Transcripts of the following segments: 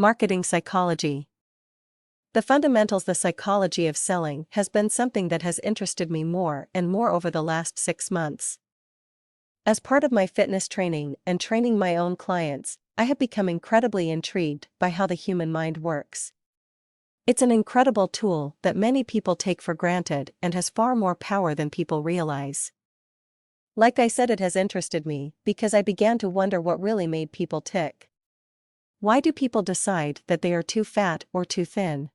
Marketing psychology. The fundamentals, the psychology of selling, has been something that has interested me more and more over the last 6 months. As part of my fitness training and training my own clients, I have become incredibly intrigued by how the human mind works. It's an incredible tool that many people take for granted and has far more power than people realize. Like I said, it has interested me because I began to wonder what really made people tick. Why do people decide that they are too fat or too thin?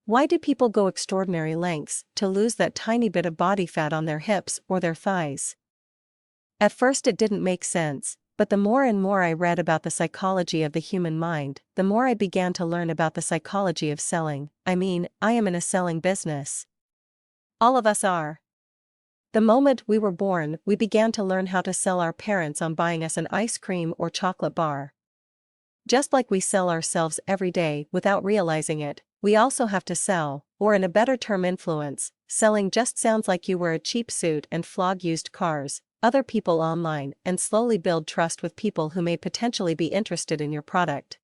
Why do people go extraordinary lengths to lose that tiny bit of body fat on their hips or their thighs? At first it didn't make sense, but the more and more I read about the psychology of the human mind, the more I began to learn about the psychology of selling. I am in a selling business. All of us are. The moment we were born, we began to learn how to sell our parents on buying us an ice cream or chocolate bar. Just like we sell ourselves every day without realizing it, we also have to sell, or in a better term, influence. Selling just sounds like you wear a cheap suit and flog used cars, other people online, and slowly build trust with people who may potentially be interested in your product.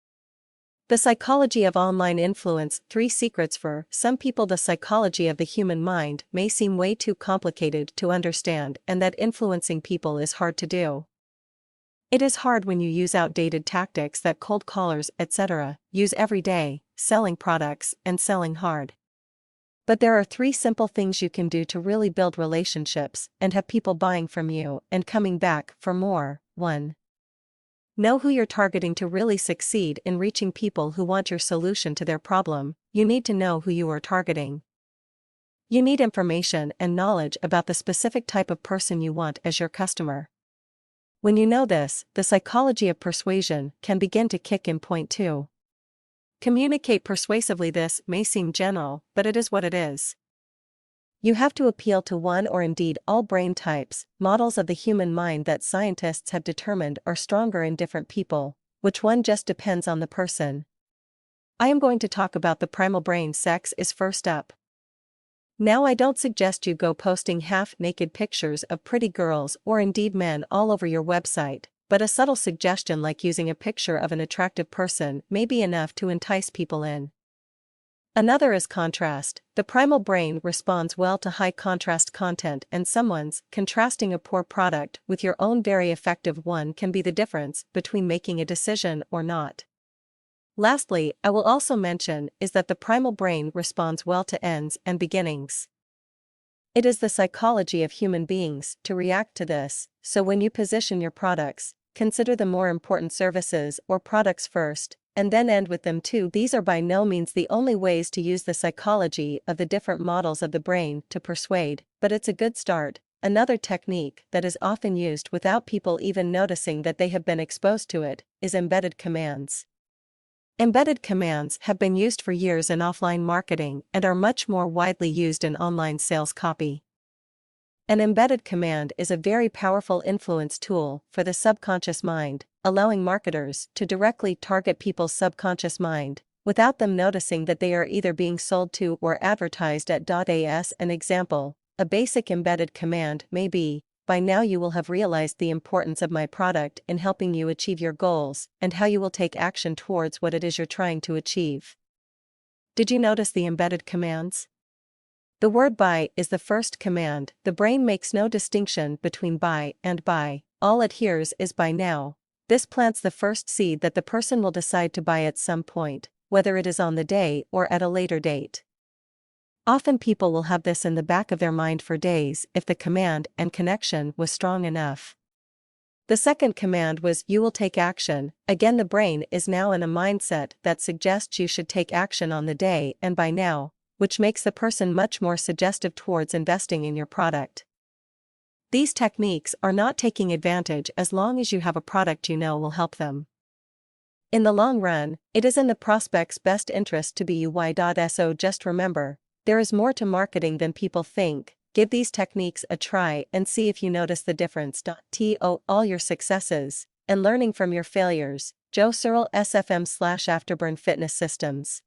The psychology of online influence. 3 secrets. For some people, the psychology of the human mind may seem way too complicated to understand, and that influencing people is hard to do. It is hard when you use outdated tactics that cold callers, etc., use every day, selling products and selling hard. But there are 3 simple things you can do to really build relationships and have people buying from you and coming back for more. 1. Know who you're targeting. To really succeed in reaching people who want your solution to their problem, you need to know who you are targeting. You need information and knowledge about the specific type of person you want as your customer. When you know this, the psychology of persuasion can begin to kick in. Point 2. Communicate persuasively. This may seem general, but it is what it is. You have to appeal to one or indeed all brain types, models of the human mind that scientists have determined are stronger in different people. Which one just depends on the person. I am going to talk about the primal brain. Sex is first up. Now, I don't suggest you go posting half-naked pictures of pretty girls or indeed men all over your website, but a subtle suggestion like using a picture of an attractive person may be enough to entice people in. Another is contrast. The primal brain responds well to high contrast content, and someone's contrasting a poor product with your own very effective one can be the difference between making a decision or not. Lastly, I will also mention is that the primal brain responds well to ends and beginnings. It is the psychology of human beings to react to this, so when you position your products, consider the more important services or products first, and then end with them too. These are by no means the only ways to use the psychology of the different models of the brain to persuade, but it's a good start. Another technique that is often used without people even noticing that they have been exposed to it is embedded commands. Embedded commands have been used for years in offline marketing and are much more widely used in online sales copy. An embedded command is a very powerful influence tool for the subconscious mind, allowing marketers to directly target people's subconscious mind, without them noticing that they are either being sold to or advertised at. As an example, a basic embedded command may be, "By now you will have realized the importance of my product in helping you achieve your goals, and how you will take action towards what it is you're trying to achieve." Did you notice the embedded commands? The word buy is the first command. The brain makes no distinction between buy and buy. All it hears is buy now. This plants the first seed that the person will decide to buy at some point, whether it is on the day or at a later date. Often people will have this in the back of their mind for days if the command and connection was strong enough. The second command was, "You will take action." Again, the brain is now in a mindset that suggests you should take action on the day and by now, which makes the person much more suggestive towards investing in your product. These techniques are not taking advantage as long as you have a product you know will help them. In the long run, it is in the prospect's best interest to be UY.SO. Just remember, there is more to marketing than people think. Give these techniques a try and see if you notice the difference. To all your successes and learning from your failures. Joe Searle, SFM/Afterburn Fitness Systems.